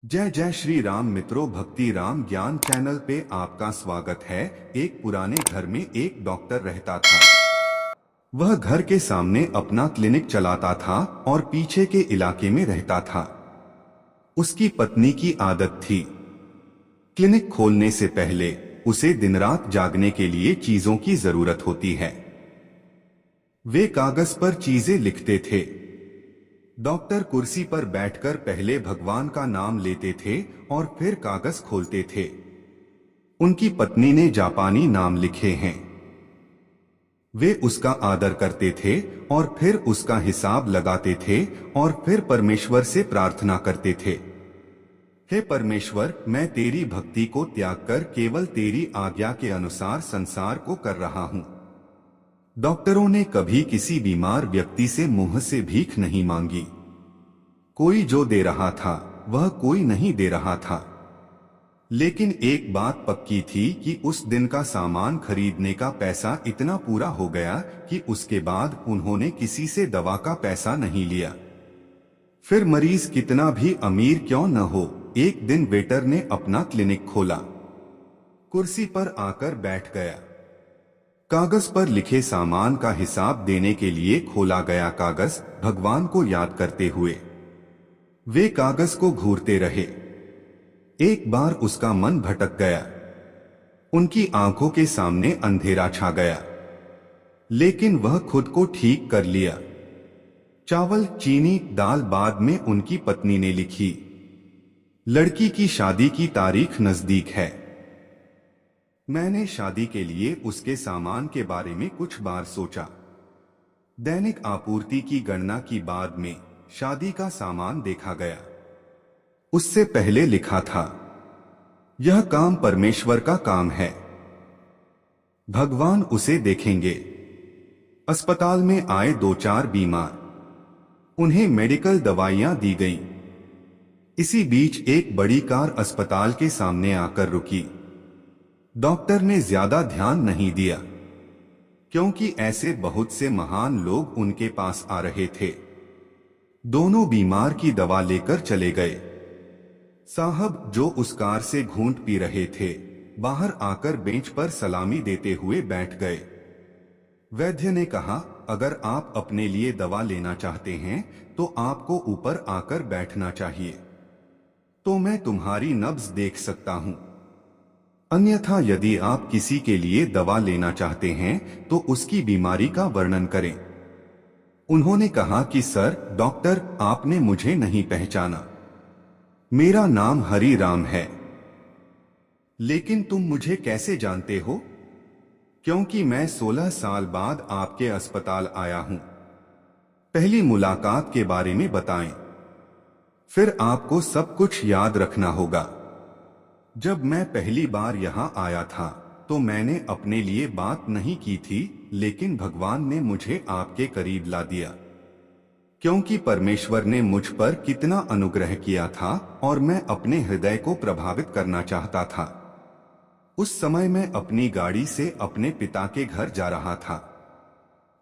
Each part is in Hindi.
जय जय श्री राम मित्रों, भक्ति राम ज्ञान चैनल पे आपका स्वागत है। एक पुराने घर में एक डॉक्टर रहता था। वह घर के सामने अपना क्लिनिक चलाता था और पीछे के इलाके में रहता था। उसकी पत्नी की आदत थी, क्लिनिक खोलने से पहले उसे दिन रात जागने के लिए चीजों की जरूरत होती है। वे कागज पर चीजें लिखते थे। डॉक्टर कुर्सी पर बैठकर पहले भगवान का नाम लेते थे और फिर कागज खोलते थे। उनकी पत्नी ने जापानी नाम लिखे हैं। वे उसका आदर करते थे और फिर उसका हिसाब लगाते थे और फिर परमेश्वर से प्रार्थना करते थे, हे परमेश्वर, मैं तेरी भक्ति को त्याग कर केवल तेरी आज्ञा के अनुसार संसार को कर रहा हूं। डॉक्टरों ने कभी किसी बीमार व्यक्ति से मुंह से भीख नहीं मांगी। कोई जो दे रहा था वह कोई नहीं दे रहा था। लेकिन एक बात पक्की थी कि उस दिन का सामान खरीदने का पैसा इतना पूरा हो गया कि उसके बाद उन्होंने किसी से दवा का पैसा नहीं लिया। फिर मरीज कितना भी अमीर क्यों न हो, एक दिन वेटर ने अपना क्लिनिक खोला। कुर्सी पर आकर बैठ गया। कागज पर लिखे सामान का हिसाब देने के लिए खोला गया कागज भगवान को याद करते हुए वे कागज को घूरते रहे। एक बार उसका मन भटक गया। उनकी आंखों के सामने अंधेरा छा गया, लेकिन वह खुद को ठीक कर लिया। चावल, चीनी, दाल बाद में उनकी पत्नी ने लिखी। लड़की की शादी की तारीख नजदीक है। मैंने शादी के लिए उसके सामान के बारे में कुछ बार सोचा। दैनिक आपूर्ति की गणना की बाद में शादी का सामान देखा गया। उससे पहले लिखा था, यह काम परमेश्वर का काम है, भगवान उसे देखेंगे। अस्पताल में आए 2-4 बीमार, उन्हें मेडिकल दवाइयां दी गईं। इसी बीच एक बड़ी कार अस्पताल के सामने आकर रुकी। डॉक्टर ने ज्यादा ध्यान नहीं दिया, क्योंकि ऐसे बहुत से महान लोग उनके पास आ रहे थे। दोनों बीमार की दवा लेकर चले गए। साहब, जो उस कार से घूंट पी रहे थे, बाहर आकर बेंच पर सलामी देते हुए बैठ गए। वैद्य ने कहा, अगर आप अपने लिए दवा लेना चाहते हैं तो आपको ऊपर आकर बैठना चाहिए, तो मैं तुम्हारी नब्ज देख सकता हूं। अन्यथा यदि आप किसी के लिए दवा लेना चाहते हैं तो उसकी बीमारी का वर्णन करें। उन्होंने कहा कि सर डॉक्टर, आपने मुझे नहीं पहचाना। मेरा नाम हरि राम है। लेकिन तुम मुझे कैसे जानते हो? क्योंकि मैं 16 साल बाद आपके अस्पताल आया हूं। पहली मुलाकात के बारे में बताएं, फिर आपको सब कुछ याद रखना होगा। जब मैं पहली बार यहाँ आया था तो मैंने अपने लिए बात नहीं की थी, लेकिन भगवान ने मुझे आपके करीब ला दिया, क्योंकि परमेश्वर ने मुझ पर कितना अनुग्रह किया था और मैं अपने हृदय को प्रभावित करना चाहता था। उस समय मैं अपनी गाड़ी से अपने पिता के घर जा रहा था।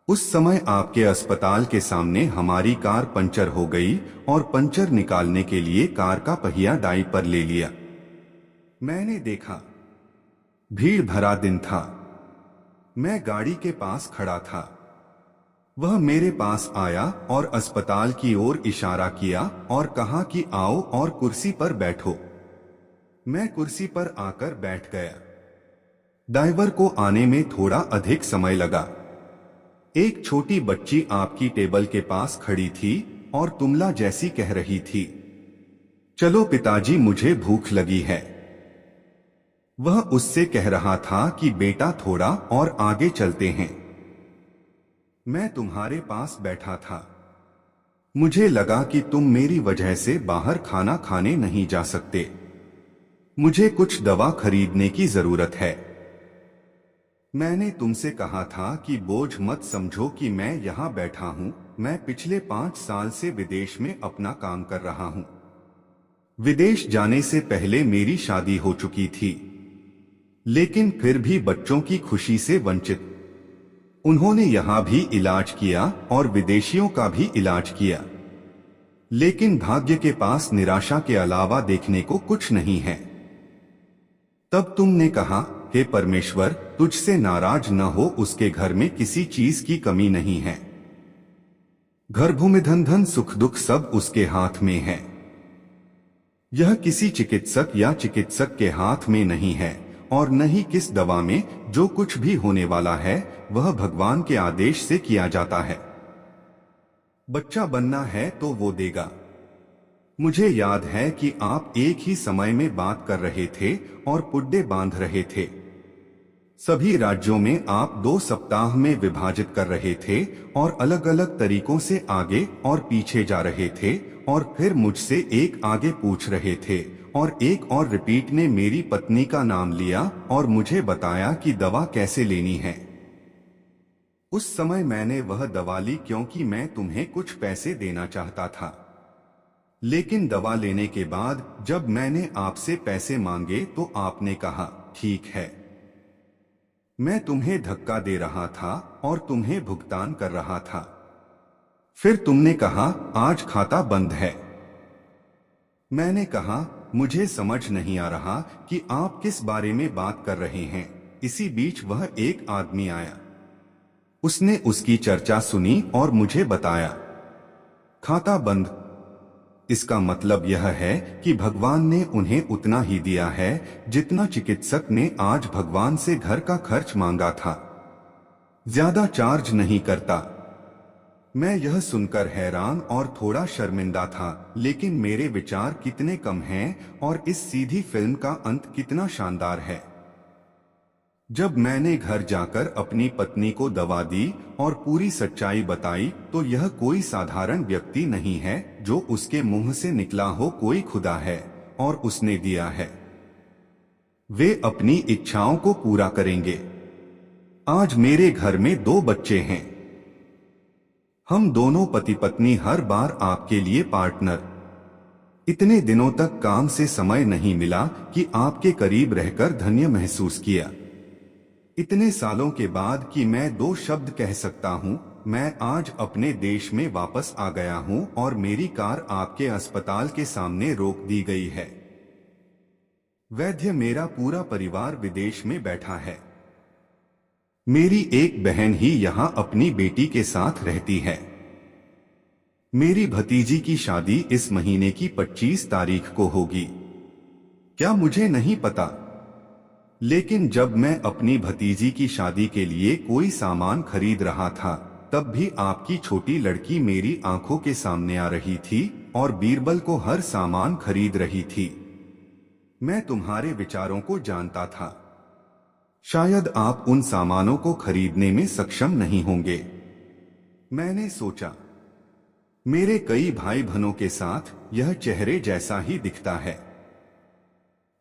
उस समय आपके अस्पताल के सामने हमारी कार पंचर हो गई और पंचर निकालने के लिए कार का पहिया डाई पर ले लिया। मैंने देखा, भीड़ भरा दिन था। मैं गाड़ी के पास खड़ा था। वह मेरे पास आया और अस्पताल की ओर इशारा किया और कहा कि आओ और कुर्सी पर बैठो। मैं कुर्सी पर आकर बैठ गया। ड्राइवर को आने में थोड़ा अधिक समय लगा। एक छोटी बच्ची आपकी टेबल के पास खड़ी थी और तुमला जैसी कह रही थी, चलो पिताजी, मुझे भूख लगी है। वह उससे कह रहा था कि बेटा थोड़ा और आगे चलते हैं। मैं तुम्हारे पास बैठा था। मुझे लगा कि तुम मेरी वजह से बाहर खाना खाने नहीं जा सकते। मुझे कुछ दवा खरीदने की जरूरत है। मैंने तुमसे कहा था कि बोझ मत समझो कि मैं यहाँ बैठा हूँ। मैं पिछले 5 साल से विदेश में अपना काम कर रहा हूँ। विदेश जाने से पहले मेरी शादी हो चुकी थी, लेकिन फिर भी बच्चों की खुशी से वंचित। उन्होंने यहाँ भी इलाज किया और विदेशियों का भी इलाज किया। लेकिन भाग्य के पास निराशा के अलावा देखने को कुछ नहीं है। तब तुमने कहा, हे परमेश्वर, तुझसे नाराज न हो, उसके घर में किसी चीज की कमी नहीं है। घर भूमि धन धन सुख दुख सब उसके हाथ में है। यह किसी चिकित्सक या चिकित्सक के हाथ में नहीं है और न ही किस दवा में। जो कुछ भी होने वाला है वह भगवान के आदेश से किया जाता है। बच्चा बनना है तो वो देगा। मुझे याद है कि आप एक ही समय में बात कर रहे थे और पुड्डे बांध रहे थे। सभी राज्यों में आप 2 सप्ताह में विभाजित कर रहे थे और अलग अलग तरीकों से आगे और पीछे जा रहे थे और फिर मुझसे एक आगे पूछ रहे थे और एक और रिपीट ने मेरी पत्नी का नाम लिया और मुझे बताया कि दवा कैसे लेनी है। उस समय मैंने वह दवा ली क्योंकि मैं तुम्हें कुछ पैसे देना चाहता था। लेकिन दवा लेने के बाद जब मैंने आपसे पैसे मांगे तो आपने कहा, ठीक है। मैं तुम्हें धक्का दे रहा था और तुम्हें भुगतान कर रहा था। फिर तुमने कहा, आज खाता बंद है। मैंने कहा, मुझे समझ नहीं आ रहा कि आप किस बारे में बात कर रहे हैं। इसी बीच वह एक आदमी आया। उसने उसकी चर्चा सुनी और मुझे बताया, खाता बंद। इसका मतलब यह है कि भगवान ने उन्हें उतना ही दिया है जितना चिकित्सक ने आज भगवान से घर का खर्च मांगा था। ज्यादा चार्ज नहीं करता। मैं यह सुनकर हैरान और थोड़ा शर्मिंदा था, लेकिन मेरे विचार कितने कम हैं और इस सीधी फिल्म का अंत कितना शानदार है। जब मैंने घर जाकर अपनी पत्नी को दवा दी और पूरी सच्चाई बताई तो यह कोई साधारण व्यक्ति नहीं है जो उसके मुंह से निकला हो कोई खुदा है और उसने दिया है। वे अपनी इच्छाओं को पूरा करेंगे। आज मेरे घर में 2 बच्चे हैं। हम दोनों पति पत्नी हर बार आपके लिए पार्टनर। इतने दिनों तक काम से समय नहीं मिला कि आपके करीब रहकर धन्य महसूस किया। इतने सालों के बाद कि मैं 2 शब्द कह सकता हूं, मैं आज अपने देश में वापस आ गया हूं और मेरी कार आपके अस्पताल के सामने रोक दी गई है। वैद्य, मेरा पूरा परिवार विदेश में बैठा है। मेरी एक बहन ही यहां अपनी बेटी के साथ रहती है। मेरी भतीजी की शादी इस महीने की 25 तारीख को होगी। क्या मुझे नहीं पता, लेकिन जब मैं अपनी भतीजी की शादी के लिए कोई सामान खरीद रहा था तब भी आपकी छोटी लड़की मेरी आंखों के सामने आ रही थी और बीरबल को हर सामान खरीद रही थी। मैं तुम्हारे विचारों को जानता था। शायद आप उन सामानों को खरीदने में सक्षम नहीं होंगे। मैंने सोचा, मेरे कई भाई बहनों के साथ यह चेहरे जैसा ही दिखता है।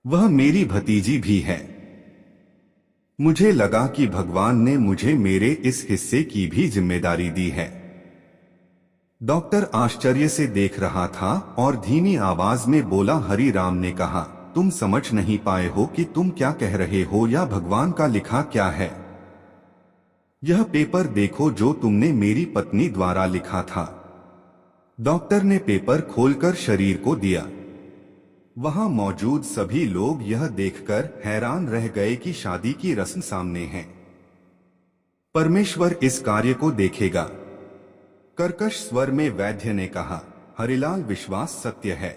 वह मेरी भतीजी भी है। मुझे लगा कि भगवान ने मुझे मेरे इस हिस्से की भी जिम्मेदारी दी है। डॉक्टर आश्चर्य से देख रहा था और धीमी आवाज में बोला, हरि राम ने कहा, तुम समझ नहीं पाए हो कि तुम क्या कह रहे हो या भगवान का लिखा क्या है। यह पेपर देखो जो तुमने मेरी पत्नी द्वारा लिखा था। डॉक्टर ने पेपर खोलकर शरीर को दिया। वहां मौजूद सभी लोग यह देखकर हैरान रह गए कि शादी की रस्म सामने है। परमेश्वर इस कार्य को देखेगा। कर्कश स्वर में वैद्य ने कहा, हरिलाल, विश्वास सत्य है।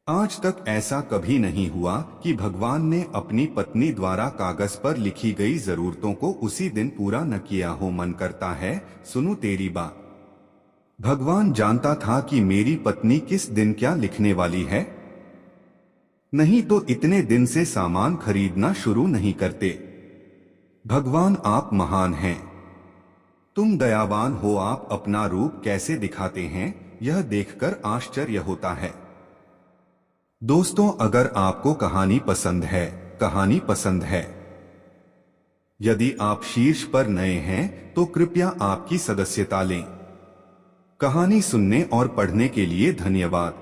आज तक ऐसा कभी नहीं हुआ कि भगवान ने अपनी पत्नी द्वारा कागज पर लिखी गई जरूरतों को उसी दिन पूरा न किया हो। मन करता है सुनूं तेरी बात। भगवान जानता था कि मेरी पत्नी किस दिन क्या लिखने वाली है, नहीं तो इतने दिन से सामान खरीदना शुरू नहीं करते। भगवान, आप महान हैं। तुम दयावान हो। आप अपना रूप कैसे दिखाते हैं यह देखकर आश्चर्य होता है। दोस्तों, अगर आपको कहानी पसंद है, यदि आप शीर्ष पर नए हैं तो कृपया आपकी सदस्यता लें। कहानी सुनने और पढ़ने के लिए धन्यवाद।